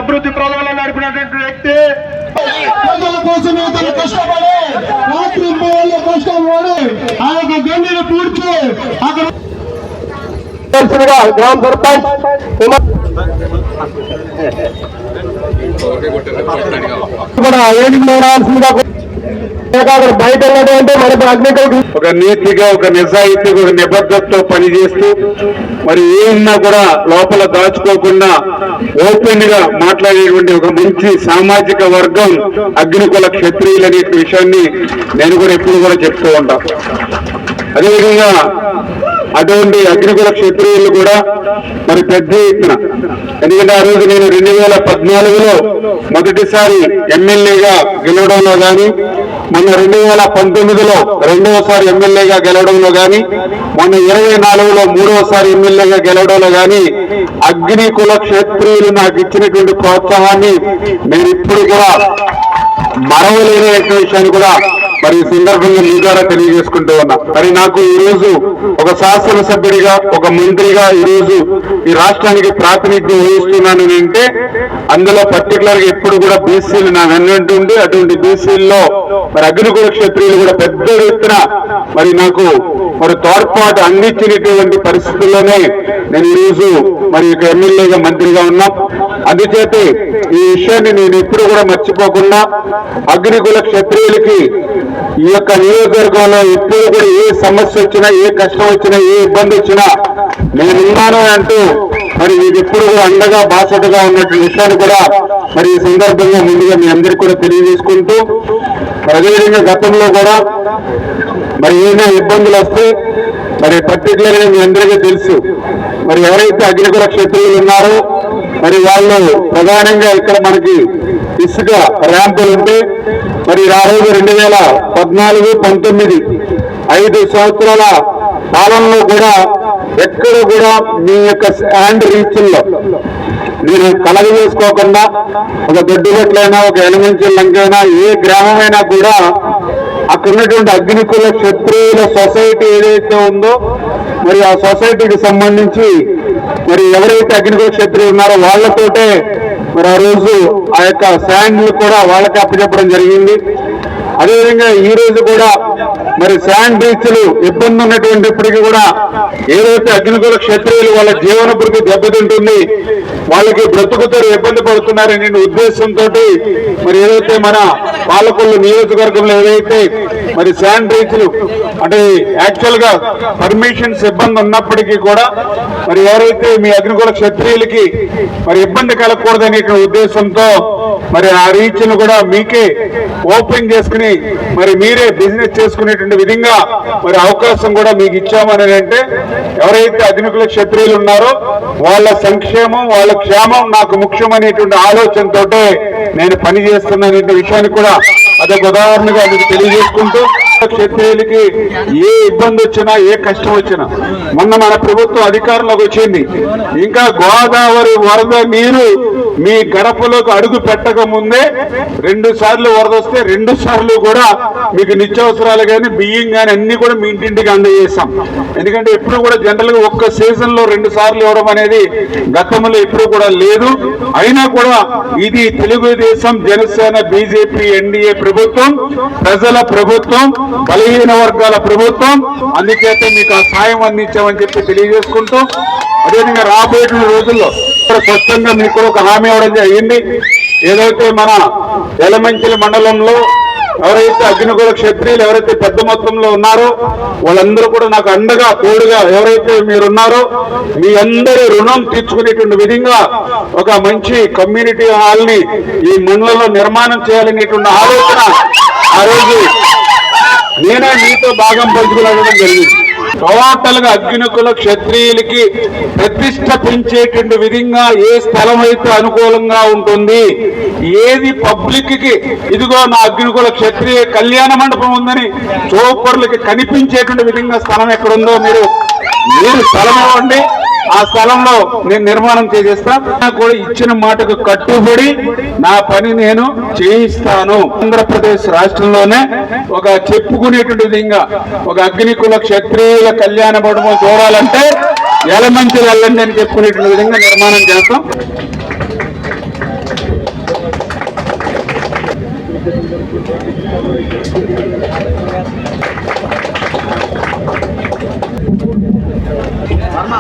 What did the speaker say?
అభివృద్ధి ప్రజలను నడిపినటువంటి వ్యక్తి, ప్రజల కోసమే తను కష్టపడి రాత్రి కష్టపడి ఆ యొక్క గండిని పూడ్చి అక్కడ గ్రామ సర్పంచ్ కూడా వేదికగా బయట ఉన్నటువంటి మనకు అగ్నికల్ ఒక నీతిగా, ఒక నిజాయితీగా, ఒక నిబద్ధతతో పనిచేస్తూ మరి ఏమన్నా కూడా లోపల దాచుకోకుండా ఓపెన్ గా మాట్లాడేటువంటి ఒక మంచి సామాజిక వర్గం అగ్నికుల క్షత్రియులు అనే విషయాన్ని నేను కూడా ఎప్పుడు కూడా చెప్తూ ఉంటా. అదేవిధంగా అటువంటి అగ్నికుల క్షత్రియులు కూడా మరి పెద్ద ఎత్తున, ఎందుకంటే ఆ రోజు నేను 2014లో మొదటిసారి ఎమ్మెల్యేగా గెలవడంలో కానీ, మొన్న 2019లో రెండవసారి ఎమ్మెల్యేగా గెలవడంలో కానీ, మొన్న 24లో మూడవసారి ఎమ్మెల్యేగా గెలవడంలో కానీ అగ్నికుల క్షత్రియులు నాకు ఇచ్చినటువంటి ప్రోత్సాహాన్ని నేను ఇప్పుడు కూడా మరవలేని విషయాన్ని కూడా మరి ఈ సందర్భంగా మీ ద్వారా తెలియజేసుకుంటూ ఉన్నా. మరి నాకు ఈరోజు ఒక శాసనసభ్యుడిగా, ఒక మంత్రిగా ఈరోజు ఈ రాష్ట్రానికి ప్రాతినిధ్యం వహిస్తున్నాను అంటే అందులో పర్టికులర్ గా ఎప్పుడు కూడా బీసీలు నా వెన్నంటూ ఉండి, అటువంటి బీసీల్లో మరి అగ్నికుల క్షత్రియులు కూడా పెద్ద ఎత్తున మరి నాకు మరి తోడ్పాటు అందించినటువంటి పరిస్థితుల్లోనే నేను ఈరోజు మరి ఇక ఎమ్మెల్యేగా, మంత్రిగా ఉన్నా. అందుచేత ఈ విషయాన్ని నేను ఎప్పుడు కూడా మర్చిపోకుండా అగ్నికుల క్షత్రియులకి ఈ యొక్క నియోజకవర్గంలో ఎప్పుడు కూడా ఏ సమస్య వచ్చినా, ఏ కష్టం వచ్చినా, ఏ ఇబ్బంది వచ్చినా నేనున్నాను అంటూ మరి ఇది ఎప్పుడు కూడా అండగా బాసటగా ఉన్నటువంటి విషయాన్ని కూడా మరి ఈ సందర్భంగా ముందుగా మీ అందరికీ కూడా తెలియజేసుకుంటూ, అదేవిధంగా గతంలో కూడా మరి ఏమైనా ఇబ్బందులు వస్తే మరి పర్టికులర్ గా మీ అందరికీ తెలుసు, మరి ఎవరైతే అగ్నికుల క్షత్రియులు ఉన్నారో మరి వాళ్ళు ప్రధానంగా ఇక్కడ మనకి ఇసుక ర్యాంపులు ఉంటే మరి ఆ రోజు 2014, 19 5 సంవత్సరాల కాలంలో కూడా ఎక్కడ కూడా మీ యొక్క హ్యాండ్ రీచ్ల్లో మీరు కలగ చేసుకోకుండా ఒక దొడ్డుగట్లైనా, ఒక ఎలమంచి లంకైనా, ఏ గ్రామమైనా కూడా అక్కడ ఉన్నటువంటి అగ్నికుల క్షత్రియుల సొసైటీ ఏదైతే ఉందో మరి ఆ సొసైటీకి సంబంధించి మరి ఎవరైతే అగ్నికుల క్షత్రియులు ఉన్నారో వాళ్ళతోటే మరి ఆ రోజు ఆ యొక్క శాండ్లు కూడా వాళ్ళకి అప్పచెప్పడం జరిగింది. అదేవిధంగా ఈ రోజు కూడా మరి శాండ్ బీచ్లు ఇబ్బంది ఉన్నటువంటిప్పటికీ కూడా ఏదైతే అగ్నికుల క్షత్రియులు వాళ్ళ జీవన భృతి దెబ్బతింటుంది, వాళ్ళకి బ్రతుకుతో ఇబ్బంది పడుతున్నారనే ఉద్దేశంతో మరి ఏదైతే మన పాలకొల్లు నియోజకవర్గంలో ఏదైతే మరి శాండ్ బీచ్లు అంటే యాక్చువల్ గా పర్మిషన్స్ ఇబ్బంది ఉన్నప్పటికీ కూడా మరి ఎవరైతే మీ అగ్నికుల క్షత్రియులకి మరి ఇబ్బంది కలగకూడదనే ఉద్దేశంతో మరి ఆ రీచ్ ను కూడా మీకే ఓపెన్ చేసుకుని మరి మీరే బిజినెస్ చేసుకునేటువంటి విధంగా మరి అవకాశం కూడా మీకు ఇచ్చామని అంటే ఎవరైతే అగ్నికుల క్షత్రియులు ఉన్నారో వాళ్ళ సంక్షేమం, వాళ్ళ క్షేమం నాకు ముఖ్యమనేటువంటి ఆలోచనతోటే నేను పనిచేస్తున్న విషయాన్ని కూడా అదొక ఉదాహరణగా మీకు తెలియజేసుకుంటూ, క్షత్రియులకి ఏ ఇబ్బంది వచ్చినా, ఏ కష్టం వచ్చినా మొన్న మన ప్రభుత్వం అధికారంలోకి వచ్చింది, ఇంకా గోదావరి వరద నీరు మీ గడపలోకి అడుగు పెట్టక ముందే 2 సార్లు వరద వస్తే 2 సార్లు కూడా మీకు నిత్యావసరాలు కానీ, బియ్యం కానీ అన్ని కూడా మీ ఇంటింటికి అందజేస్తాం. ఎందుకంటే ఎప్పుడు కూడా జనరల్ గా ఒక్క సీజన్ లో 2 సార్లు ఇవ్వడం అనేది గతంలో ఎప్పుడు కూడా లేదు. అయినా కూడా ఇది తెలుగుదేశం, జనసేన, బీజేపీ, ఎన్డీఏ ప్రభుత్వం, ప్రజల ప్రభుత్వం, బలహీన వర్గాల ప్రభుత్వం. అందుచేత మీకు ఆ సాయం అందించామని చెప్పి తెలియజేసుకుంటూ, అదేవిధంగా రాబోయే రోజుల్లో స్పష్టంగా మీకు ఒక హామీ ఇవ్వడం జరిగింది. ఏదైతే మన ఎలమంచిలి మండలంలో ఎవరైతే అగ్నికుల క్షత్రియులు ఎవరైతే పెద్ద మొత్తంలో ఉన్నారో వాళ్ళందరూ కూడా నాకు అండగా, తోడుగా ఎవరైతే మీరున్నారో మీ అందరి రుణం తీర్చుకునేటువంటి విధంగా ఒక మంచి కమ్యూనిటీ హాల్ ని ఈ మండలంలో నిర్మాణం చేయాలనేటువంటి ఆలోచన ఆ రోజు నేనే మీతో భాగం పంచుకోవడం జరిగింది. టోటల్ గా అగ్నికుల క్షత్రియులకి ప్రతిష్ట పెంచేటువంటి విధంగా ఏ స్థలం అయితే అనుకూలంగా ఉంటుంది, ఏది పబ్లిక్ కి ఇదిగో నా అగ్నికుల క్షత్రియ కళ్యాణ మండపం ఉందని చూపరులకి కనిపించేటువంటి విధంగా స్థలం ఎక్కడుందో మీరు స్థలం ఇవ్వండి, ఆ స్థలంలో నేను నిర్మాణం చేసేస్తా. కూడా ఇచ్చిన మాటకు కట్టుబడి నా పని నేను చేయిస్తాను. ఆంధ్రప్రదేశ్ రాష్ట్రంలోనే ఒక చెప్పుకునేటువంటి విధంగా ఒక అగ్నికుల క్షత్రియుల కళ్యాణ మండపం చూడాలంటే ఎలమంచిలి వెళ్ళండి అని చెప్పుకునేటువంటి విధంగా నిర్మాణం చేస్తాం. వర్మ